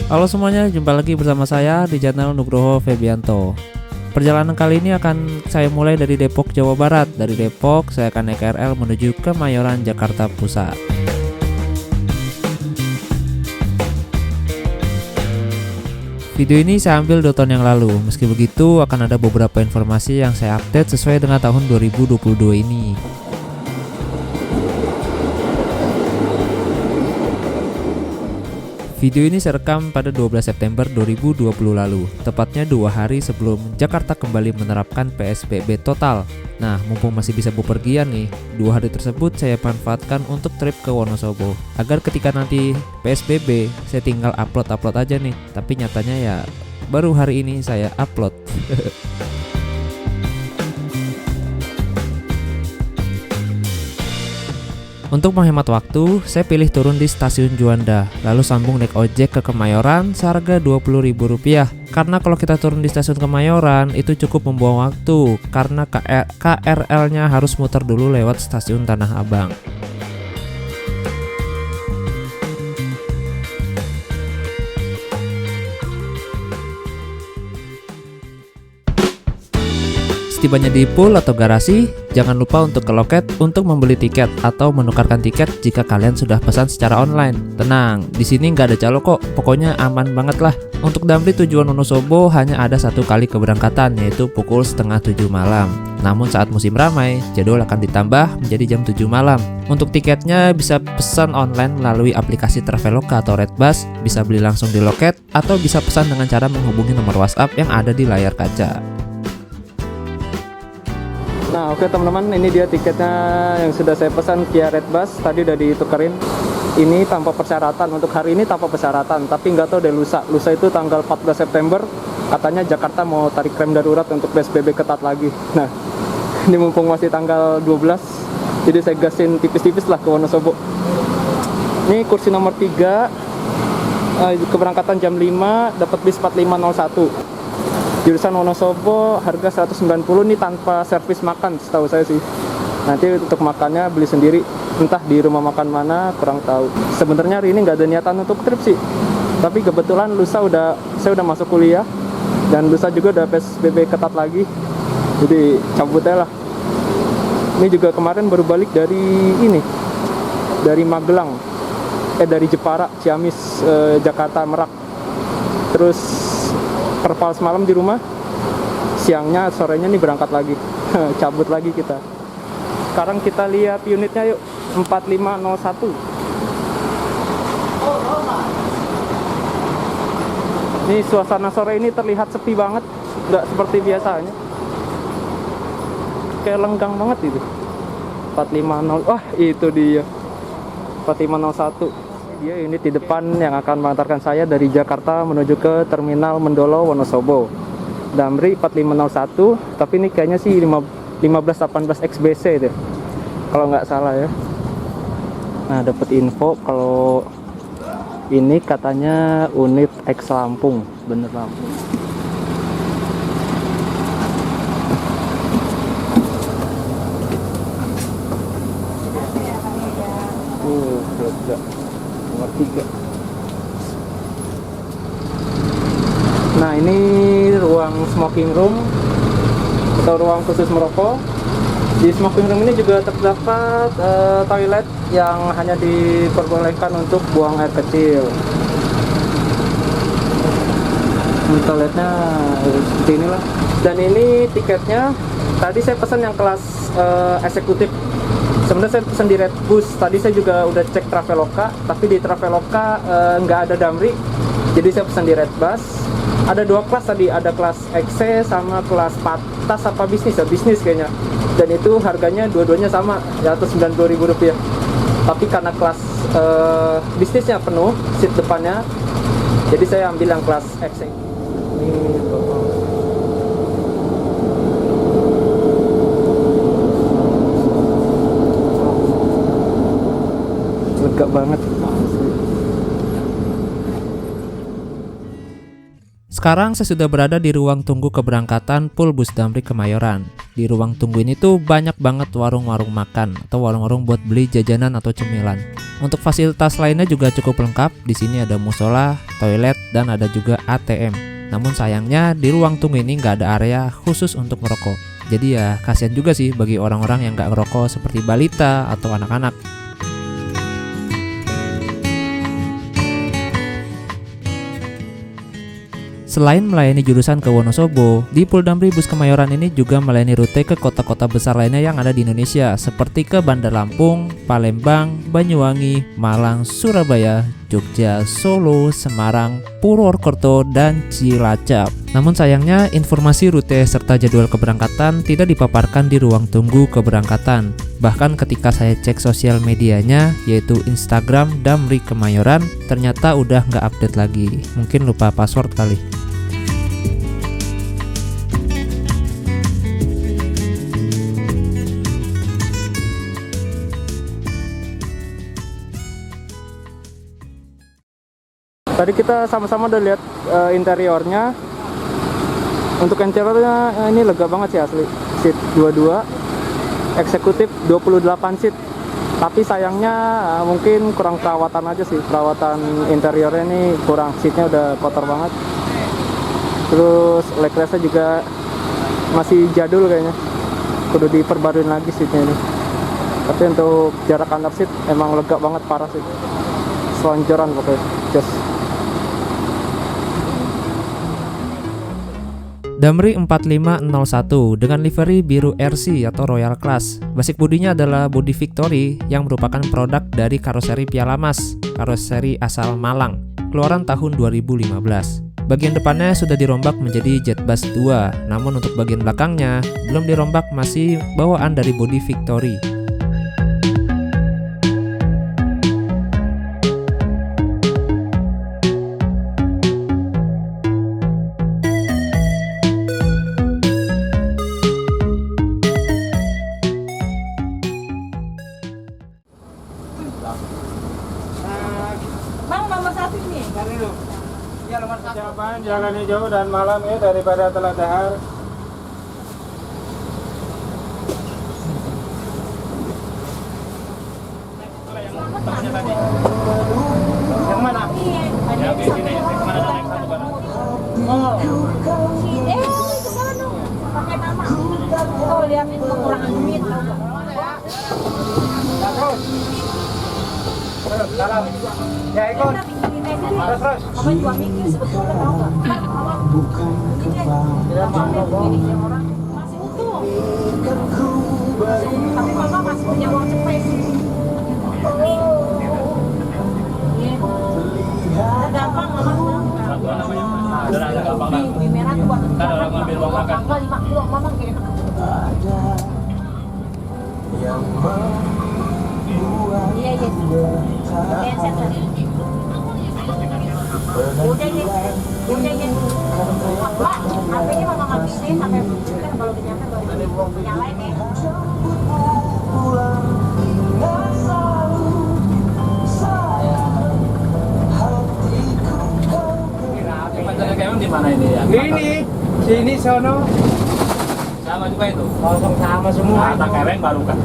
Halo semuanya, jumpa lagi bersama saya di channel Nugroho Febianto. Perjalanan kali ini akan saya mulai dari Depok, Jawa Barat. Dari Depok, saya akan naik KRL menuju ke Kemayoran, Jakarta Pusat. Video ini saya ambil 2 tahun yang lalu. Meski begitu, akan ada beberapa informasi yang saya update sesuai dengan tahun 2022 ini. Video ini saya rekam pada 12 September 2020 lalu, tepatnya 2 hari sebelum Jakarta kembali menerapkan PSBB total. Nah, mumpung masih bisa bepergian nih, 2 hari tersebut saya manfaatkan untuk trip ke Wonosobo, agar ketika nanti PSBB, saya tinggal upload aja nih. Tapi nyatanya ya, baru hari ini saya upload. Untuk menghemat waktu, saya pilih turun di stasiun Juanda, lalu sambung naik ojek ke Kemayoran seharga Rp20.000. Karena kalau kita turun di stasiun Kemayoran, itu cukup membuang waktu, karena KRL-nya harus muter dulu lewat stasiun Tanah Abang. Setibanya di pool atau garasi, jangan lupa untuk ke loket untuk membeli tiket atau menukarkan tiket jika kalian sudah pesan secara online. Tenang, di sini nggak ada calo kok, pokoknya aman banget lah. Untuk Damri tujuan Wonosobo hanya ada 1 kali keberangkatan, yaitu pukul setengah 7 malam. Namun saat musim ramai, jadwal akan ditambah menjadi jam 7 malam. Untuk tiketnya bisa pesan online melalui aplikasi Traveloka atau Redbus, bisa beli langsung di loket, atau bisa pesan dengan cara menghubungi nomor WhatsApp yang ada di layar kaca. Nah oke teman-teman, ini dia tiketnya yang sudah saya pesan via Redbus. Tadi udah ditukerin. Ini tanpa persyaratan, untuk hari ini tanpa persyaratan. Tapi nggak tahu deh lusa itu tanggal 14 September. Katanya Jakarta mau tarik rem darurat untuk PSBB ketat lagi. Nah ini mumpung masih tanggal 12, jadi saya gasin tipis-tipis lah ke Wonosobo. Ini kursi nomor 3, keberangkatan jam 5, dapat bis 4501. Jurusan Wonosobo, harga 190 nih tanpa servis makan, setahu saya sih. Nanti untuk makannya beli sendiri, entah di rumah makan mana, kurang tahu. Sebenarnya hari ini nggak ada niatan untuk trip sih, tapi kebetulan lusa saya udah masuk kuliah, dan lusa juga udah PSBB ketat lagi, jadi cabut aja lah. Ini juga kemarin baru balik dari Magelang, dari Jepara, Ciamis, Jakarta, Merak. Terus perpal semalam di rumah, siangnya sorenya nih berangkat lagi. Cabut lagi kita. Sekarang kita lihat unitnya yuk, 4501. Ini suasana sore ini terlihat sepi banget, nggak seperti biasanya, kayak lenggang banget itu. 450, wah itu dia 4501. Dia unit di depan yang akan mengantarkan saya dari Jakarta menuju ke Terminal Mendolo, Wonosobo. Damri 4501, tapi ini kayaknya sih 1518 XBC deh, kalau nggak salah ya. Nah, dapat info kalau ini katanya unit X Lampung, bener Lampung. Nomor 3. Nah ini ruang smoking room atau ruang khusus merokok. Di smoking room ini juga terdapat toilet yang hanya diperbolehkan untuk buang air kecil. Toiletnya seperti inilah. Dan ini tiketnya, tadi saya pesan yang kelas eksekutif. Sebenarnya saya pesan di Redbus. Tadi saya juga udah cek Traveloka, tapi di Traveloka nggak ada Damri, jadi saya pesan di Redbus. Ada 2 kelas tadi, ada kelas XC sama kelas patas apa bisnis ya, bisnis kayaknya. Dan itu harganya dua-duanya sama, ya atas Rp92.000. Tapi karena kelas bisnisnya penuh, seat depannya, jadi saya ambil yang kelas XC. Lega banget. Sekarang saya sudah berada di ruang tunggu keberangkatan Pool Bus Damri Kemayoran. Di ruang tunggu ini tuh banyak banget warung-warung makan atau warung-warung buat beli jajanan atau cemilan. Untuk fasilitas lainnya juga cukup lengkap. Di sini ada musola, toilet, dan ada juga ATM. Namun sayangnya di ruang tunggu ini nggak ada area khusus untuk merokok. Jadi ya kasihan juga sih bagi orang-orang yang nggak ngerokok seperti balita atau anak-anak. Selain melayani jurusan ke Wonosobo, di Pool Damri Bus Kemayoran ini juga melayani rute ke kota-kota besar lainnya yang ada di Indonesia, seperti ke Bandar Lampung, Palembang, Banyuwangi, Malang, Surabaya, Jogja, Solo, Semarang, Purwokerto, dan Cilacap. Namun sayangnya informasi rute serta jadwal keberangkatan tidak dipaparkan di ruang tunggu keberangkatan. Bahkan ketika saya cek sosial medianya, yaitu Instagram Damri Kemayoran, ternyata udah nggak update lagi. Mungkin lupa password kali. Tadi kita sama-sama udah lihat interiornya. Untuk interiornya ini lega banget sih asli. Seat 22, eksekutif 28 seat. Tapi sayangnya mungkin kurang perawatan aja sih. Perawatan interiornya ini kurang, seatnya udah kotor banget. Terus legressnya juga masih jadul kayaknya. Kudu diperbaruin lagi seatnya ini. Tapi untuk jarak antar seat emang lega banget, parah sih. Selonjoran pokoknya, just. Damri 4501 dengan livery biru RC atau Royal Class. Basic bodinya adalah bodi Victory yang merupakan produk dari karoseri Piala Mas, karoseri asal Malang, keluaran tahun 2015. Bagian depannya sudah dirombak menjadi Jet Bass 2, namun untuk bagian belakangnya belum dirombak, masih bawaan dari bodi Victory. Bang, nomor 1 ini. Ya, nomor 1. Jawaban jalan hijau dan malam ya daripada telah dahar. Yang mana? Yang di sini. Kemana naik satu kan? Oh, Ke sana dong. Pakai nama. Oh, liatin kekurangan duit. terus salam. Ya ikut. Terus. Mama juga mikir sebetulnya tau gak? Ini orang masih utuh. Tapi mama masih punya uang cepet. Gampang mama. Ada gampang kan? Beli merah tuh buat Kan orang ngambil uang makan. 5 kilo mama kayak iya. Genset tadi. Udah ya. Pak, HP-nya mama ngabisin sampai kan kalau udah nyampe baru nyalain ya. Pacarnya kayak di mana ini ya? Ini, sini sono. Sama juga itu. Kosong sama semua. Tak kereng baru kan.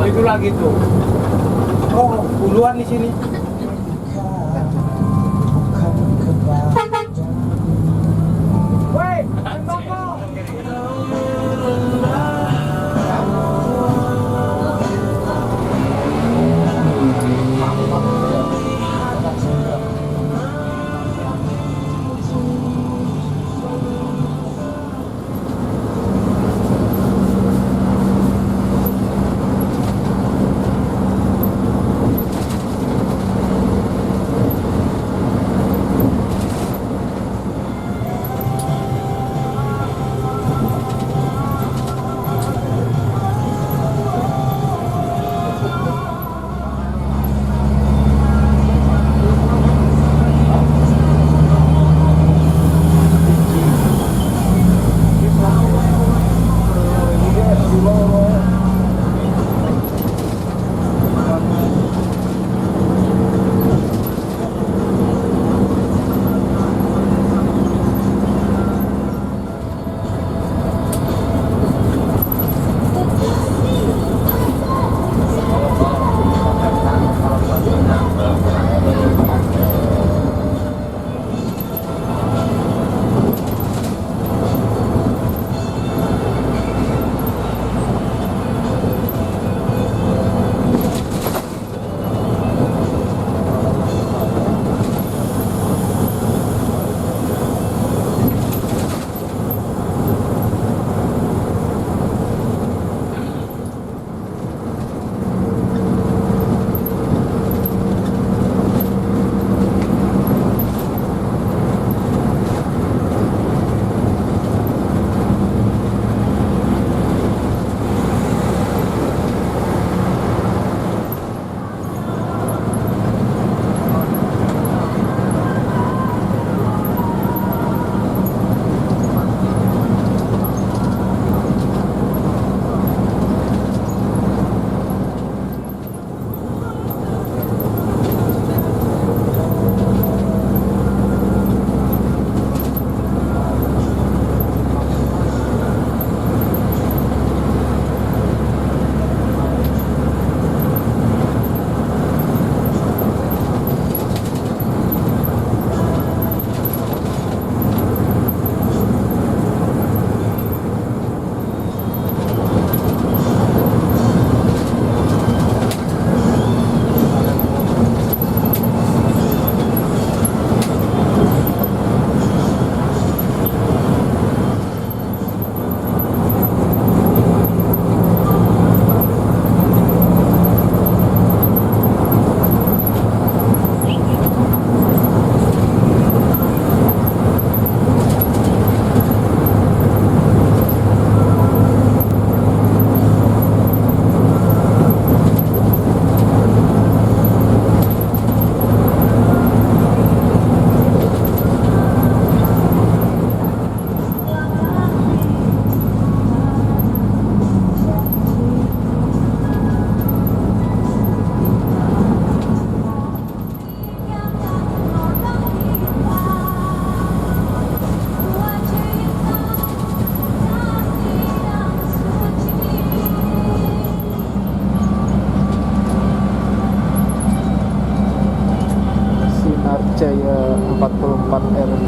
Itu lagi tuh. Oh, puluhan di sini. Woi, sembako. Jaya 44 RT.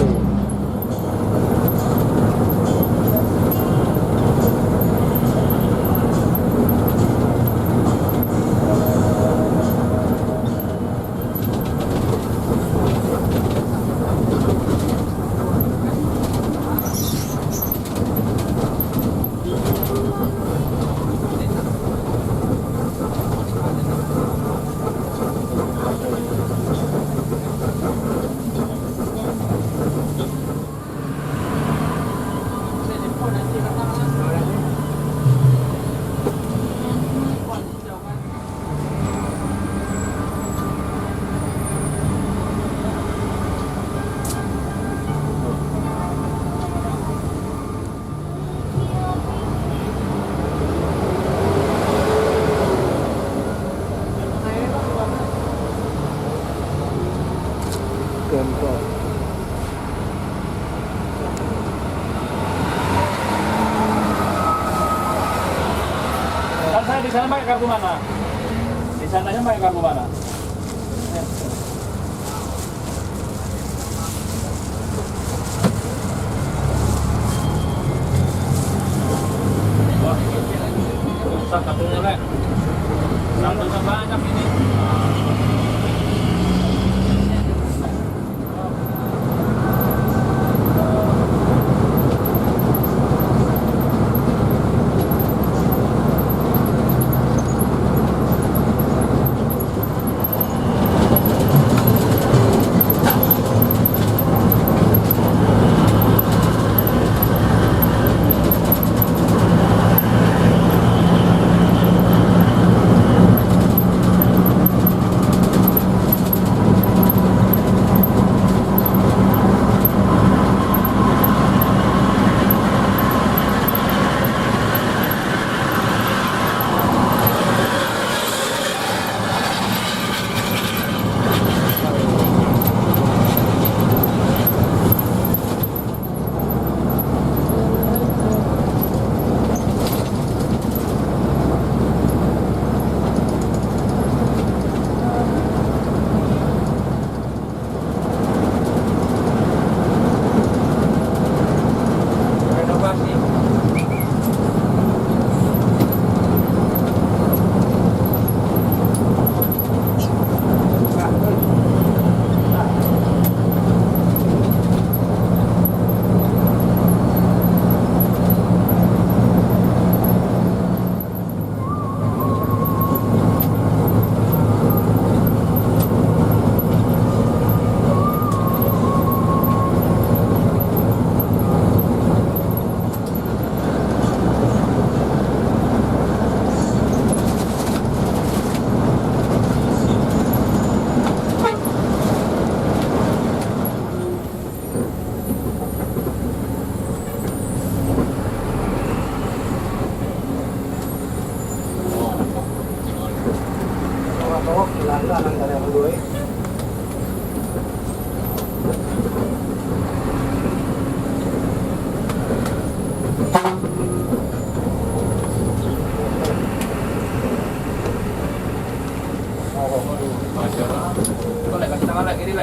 Gempol. Kan saya di sana pakai kartu mana? Di sananya pakai kartu mana? Wah, rusak kartunya, Lek. Kartunya banyak ini.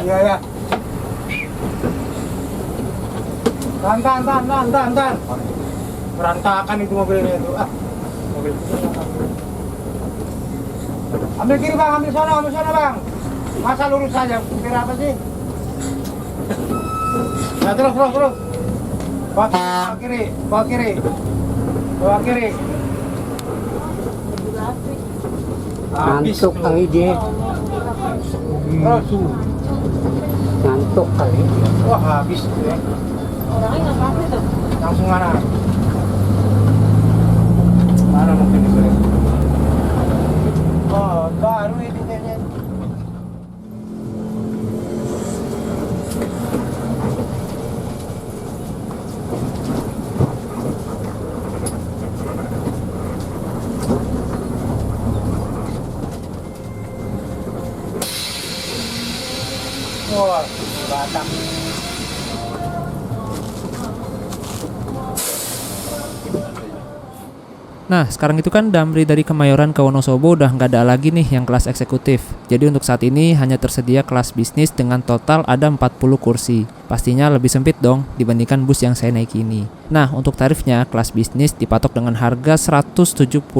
Iya ya. Tahan. Berantakan itu mobilnya itu. Mobil. Ambil kiri bang, ambil sana bang. Masa lurus saja, kira apa sih? Nah terus. Bawa kiri. Ngantuk kali dia. Terus. Ngantuk kali. Wah habis tuh ya. Orangnya nggak apa-apa tuh. Langsung mana? Mana mungkin itu ya? Oh baru ini kayaknya. Wah, Batak. Nah, sekarang itu kan Damri dari Kemayoran ke Wonosobo udah nggak ada lagi nih yang kelas eksekutif. Jadi untuk saat ini hanya tersedia kelas bisnis dengan total ada 40 kursi. Pastinya lebih sempit dong dibandingkan bus yang saya naiki ini. Nah, untuk tarifnya kelas bisnis dipatok dengan harga Rp175.000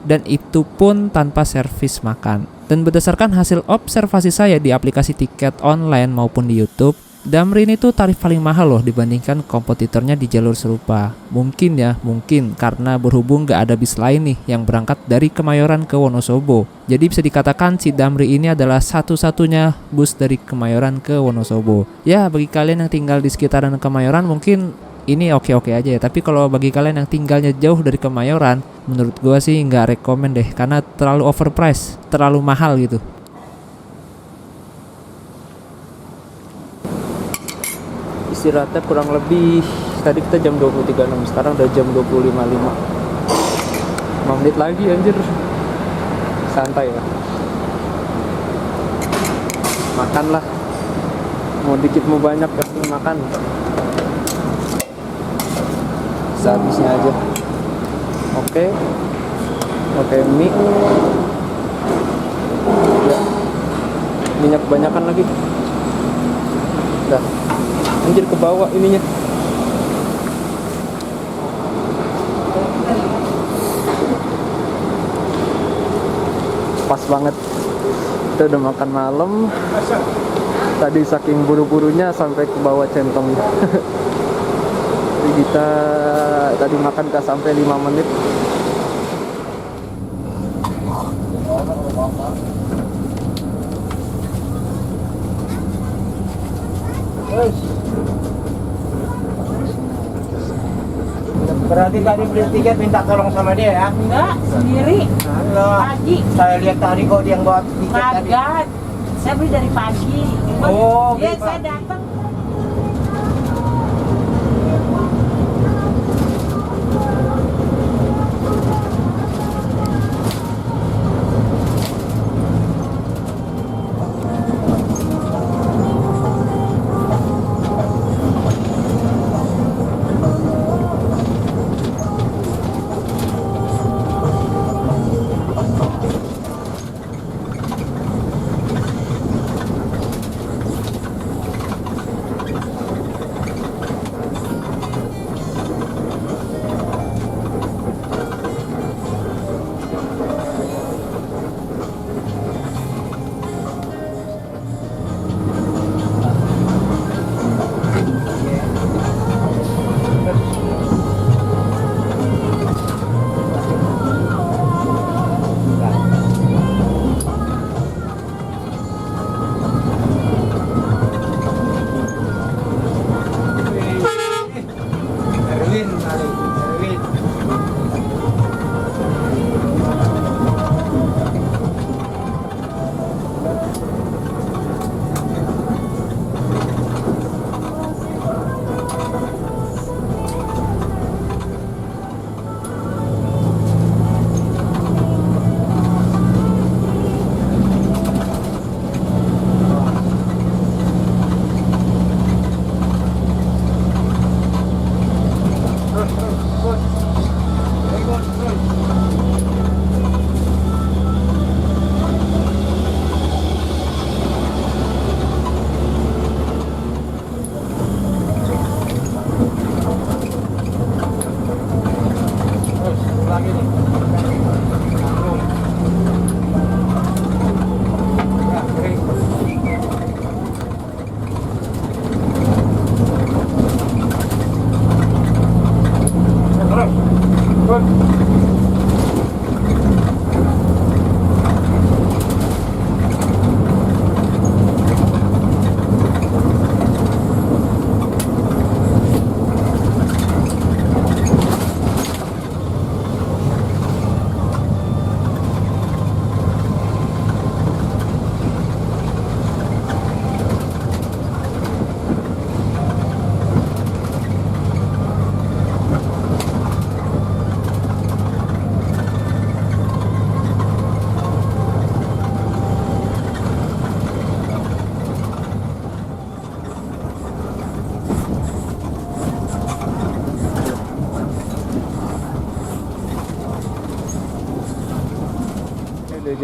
dan itu pun tanpa servis makan. Dan berdasarkan hasil observasi saya di aplikasi tiket online maupun di YouTube, Damri ini tuh tarif paling mahal loh dibandingkan kompetitornya di jalur serupa. Mungkin karena berhubung gak ada bis lain nih yang berangkat dari Kemayoran ke Wonosobo. Jadi bisa dikatakan si Damri ini adalah satu-satunya bus dari Kemayoran ke Wonosobo. Ya, bagi kalian yang tinggal di sekitaran Kemayoran mungkin ini oke-oke aja ya. Tapi kalau bagi kalian yang tinggalnya jauh dari Kemayoran, menurut gua sih nggak rekomen deh karena terlalu overpriced, terlalu mahal gitu. Istirahatnya kurang lebih tadi kita jam 23.06, sekarang udah jam 25.05. 5 menit lagi anjir. Santai ya. Makanlah. Mau dikit mau banyak yang makan. Sehabisnya aja. Oke, mie. Ya. Minyak kebanyakan lagi. Udah. Anjir ke bawah ininya. Pas banget. Kita udah makan malam. Tadi saking buru-burunya sampai ke bawah centong. Jadi kita tadi makan gak sampai 5 menit. Berarti tadi beli tiket minta tolong sama dia ya? Enggak, sendiri. Halo. Pagi. Saya lihat tadi kok dia yang bawa tiket tadi. Kagak. Saya beli dari pagi. Oh, Iya, beli saya pagi. datang.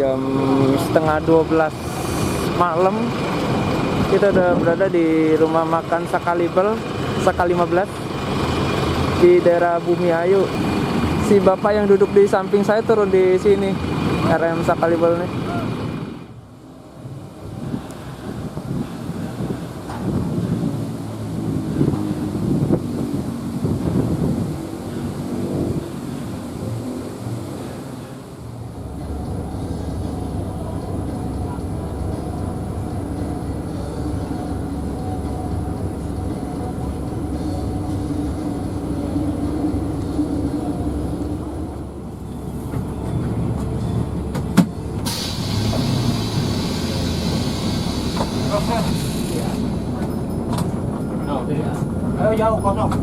jam setengah 12 malam. Kita udah berada di rumah makan Saka 15 di daerah Bumi Ayu. Si bapak yang duduk di samping saya turun di sini, RM Saka nih. Ayo jauh kosong.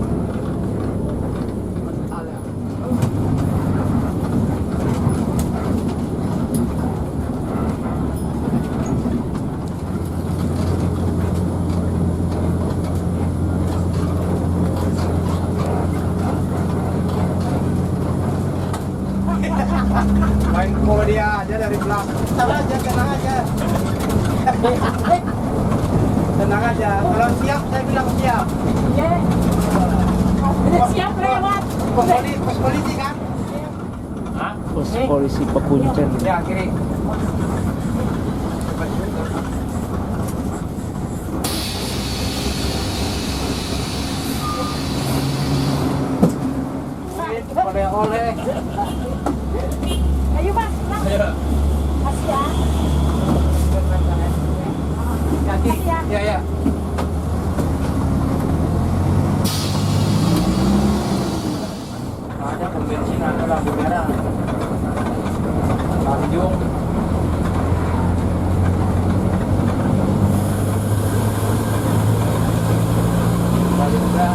Main pukul dia aja dari belakang. Tenang aja, tenang aja. Tenang aja. Kalau siap, saya bilang siap. Siap lewat. Pos polisi kan? Hah? Pos polisi Pekuncen. Ya kiri. Oleh. Ayo mas, mas. Kasih ya. Kaki. Ya ya. Ada pom bensin ada lampu merah. Tanjung. Balik udah.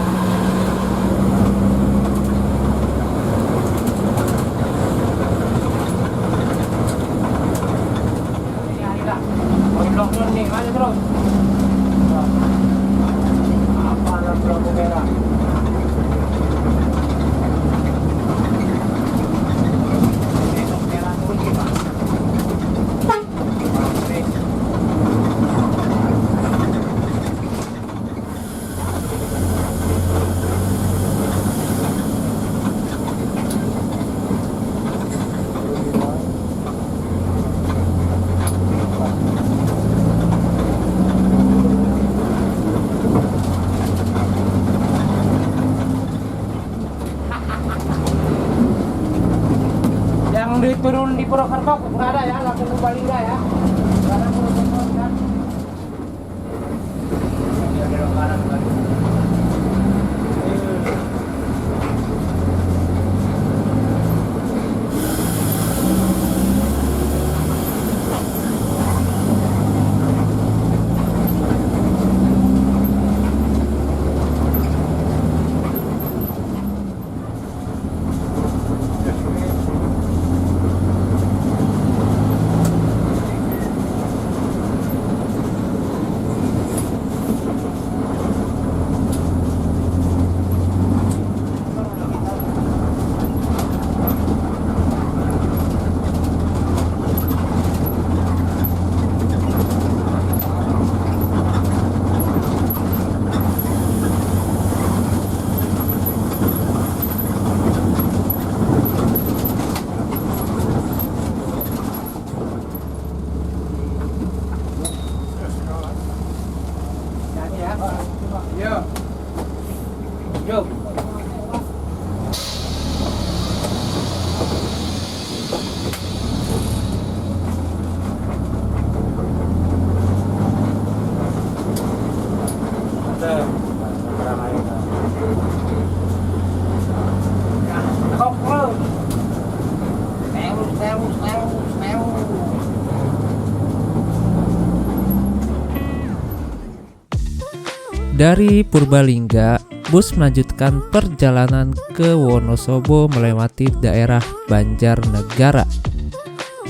Nih, aja terus. Apa lampu merah? Turun di Purwokerto nggak ada ya, langsung ke Balingga ya. Nggak ada Purwokerto ya. Dia belok kanan lagi. Yo. Yo. Dari Purbalingga, bus melanjutkan perjalanan ke Wonosobo melewati daerah Banjarnegara.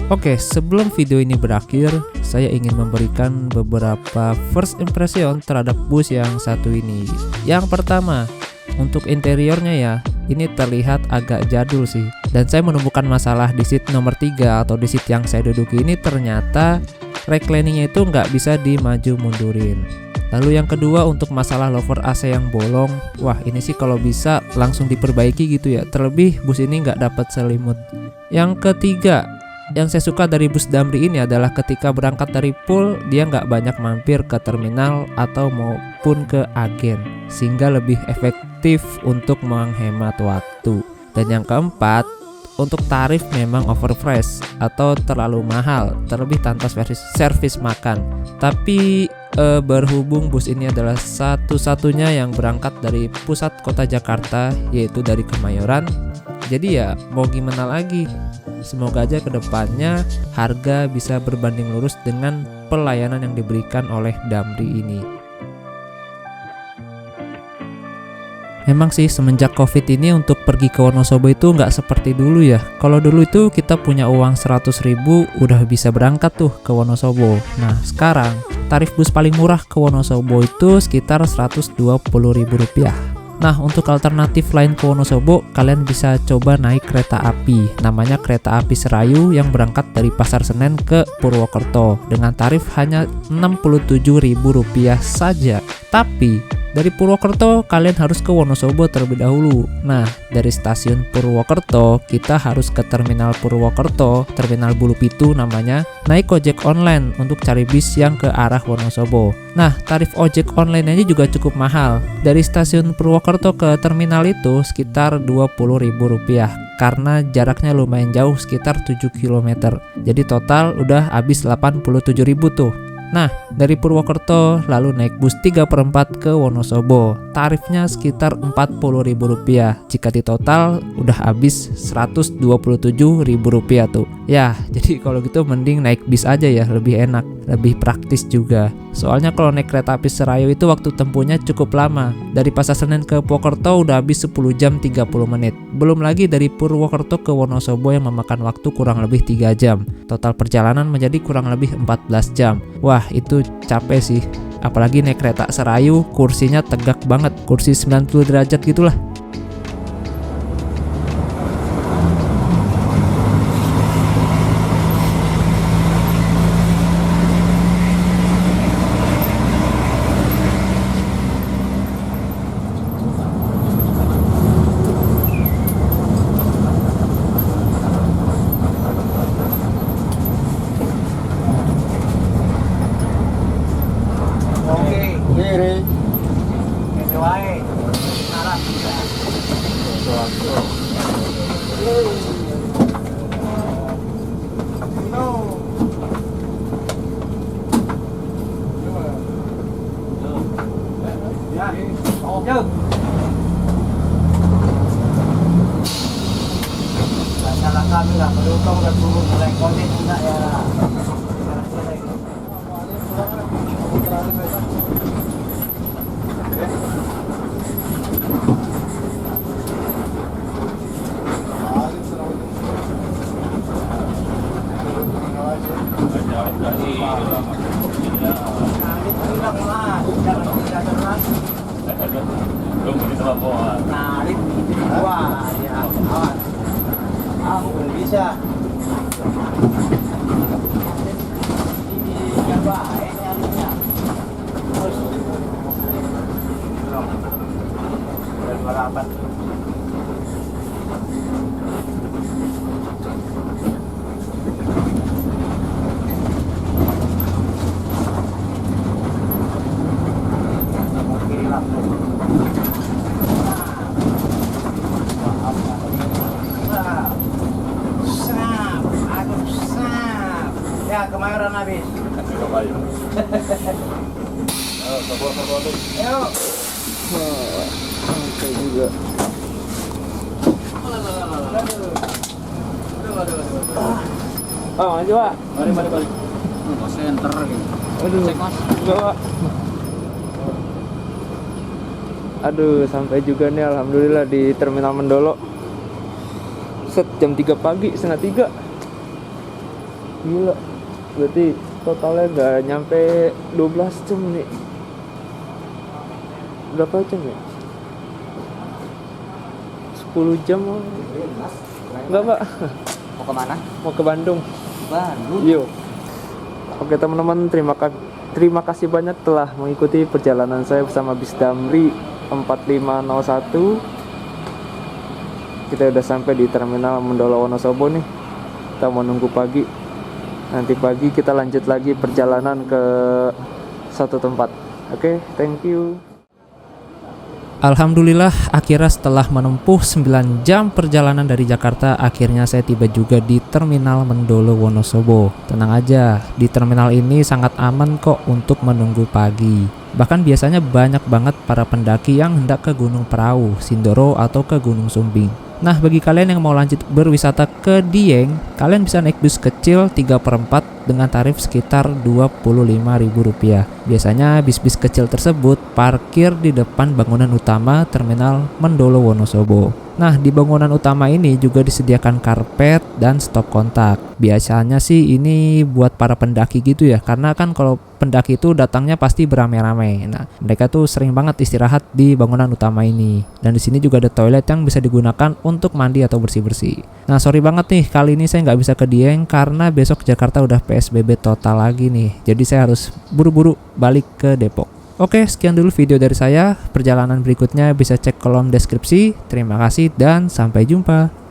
Oke, sebelum video ini berakhir, saya ingin memberikan beberapa first impression terhadap bus yang satu ini. Yang pertama, untuk interiornya ya, ini terlihat agak jadul sih. Dan saya menemukan masalah di seat nomor 3 atau di seat yang saya duduki ini, ternyata recliningnya itu nggak bisa dimaju mundurin. Lalu yang kedua untuk masalah louvre AC yang bolong, wah ini sih kalau bisa langsung diperbaiki gitu ya, terlebih bus ini nggak dapat selimut. Yang ketiga, yang saya suka dari bus Damri ini adalah ketika berangkat dari pool, dia nggak banyak mampir ke terminal atau maupun ke agen, sehingga lebih efektif untuk menghemat waktu. Dan yang keempat, untuk tarif memang overpriced atau terlalu mahal, terlebih tanpa servis makan. Tapi berhubung bus ini adalah satu-satunya yang berangkat dari pusat kota Jakarta, yaitu dari Kemayoran, jadi ya mau gimana lagi. Semoga aja kedepannya harga bisa berbanding lurus dengan pelayanan yang diberikan oleh Damri ini. Memang sih semenjak COVID ini untuk pergi ke Wonosobo itu nggak seperti dulu ya. Kalau dulu itu kita punya uang 100.000 udah bisa berangkat tuh ke Wonosobo. Nah sekarang tarif bus paling murah ke Wonosobo itu sekitar Rp120.000. Nah untuk alternatif lain ke Wonosobo, kalian bisa coba naik kereta api. Namanya kereta api Serayu yang berangkat dari Pasar Senen ke Purwokerto dengan tarif hanya Rp67.000 saja. Tapi dari Purwokerto kalian harus ke Wonosobo terlebih dahulu. Nah, dari stasiun Purwokerto kita harus ke terminal Purwokerto, terminal Bulu Pitu namanya, naik ojek online untuk cari bis yang ke arah Wonosobo. Nah, tarif ojek online aja juga cukup mahal. Dari stasiun Purwokerto ke terminal itu sekitar Rp20.000 karena jaraknya lumayan jauh, sekitar 7 km. Jadi total udah habis Rp87.000 tuh. Nah, dari Purwokerto lalu naik bus 3/4 ke Wonosobo. Tarifnya sekitar Rp40.000. Jika di total udah habis Rp127.000 tuh. Ya, jadi kalau gitu mending naik bis aja ya, lebih enak, lebih praktis juga. Soalnya kalau naik kereta api Serayu itu waktu tempuhnya cukup lama. Dari Pasar Senen ke Purwokerto udah habis 10 jam 30 menit. Belum lagi dari Purwokerto ke Wonosobo yang memakan waktu kurang lebih 3 jam. Total perjalanan menjadi kurang lebih 14 jam. Wah, itu capek sih. Apalagi naik kereta Serayu, kursinya tegak banget, kursi 90 derajat gitulah. Salah kami lah, beruntung dan burung naik konten tidak ya. Aku belum bisa. Ini baik nyarinya. Terus. Dan balapan. Ya, Kemayoran habis. Ayo. Oke juga. Oh, maju, Pak. Balik. Center gitu. Aduh. Coba. Aduh, sampai juga nih alhamdulillah di Terminal Mendolo. Set jam 3 pagi, setengah 3. Gila. Berarti totalnya nggak nyampe 12 jam nih. Berapa jam ya? 10 jam. Enggak, Pak. Mau kemana? Mau ke Bandung. Bandung. Yuk. Oke teman-teman, terima kasih banyak telah mengikuti perjalanan saya bersama bis Damri 4501. Kita udah sampai di terminal Mendolo Wonosobo nih. Kita mau nunggu pagi. Nanti pagi kita lanjut lagi perjalanan ke satu tempat. Oke, thank you. Alhamdulillah, akhirnya setelah menempuh 9 jam perjalanan dari Jakarta, akhirnya saya tiba juga di Terminal Mendolo Wonosobo. Tenang aja, di terminal ini sangat aman kok untuk menunggu pagi. Bahkan biasanya banyak banget para pendaki yang hendak ke Gunung Perahu, Sindoro, atau ke Gunung Sumbing. Nah, bagi kalian yang mau lanjut berwisata ke Dieng, kalian bisa naik bus kecil 3/4 dengan tarif sekitar Rp25.000. Biasanya bis-bis kecil tersebut parkir di depan bangunan utama Terminal Mendolo Wonosobo. Nah, di bangunan utama ini juga disediakan karpet dan stop kontak. Biasanya sih ini buat para pendaki gitu ya, karena kan kalau pendaki itu datangnya pasti beramai-ramai. Nah, mereka tuh sering banget istirahat di bangunan utama ini. Dan di sini juga ada toilet yang bisa digunakan untuk mandi atau bersih-bersih. Nah, sorry banget nih, kali ini saya nggak bisa ke Dieng karena besok Jakarta udah PSBB total lagi nih. Jadi saya harus buru-buru balik ke Depok. Oke, sekian dulu video dari saya. Perjalanan berikutnya bisa cek kolom deskripsi. Terima kasih dan sampai jumpa.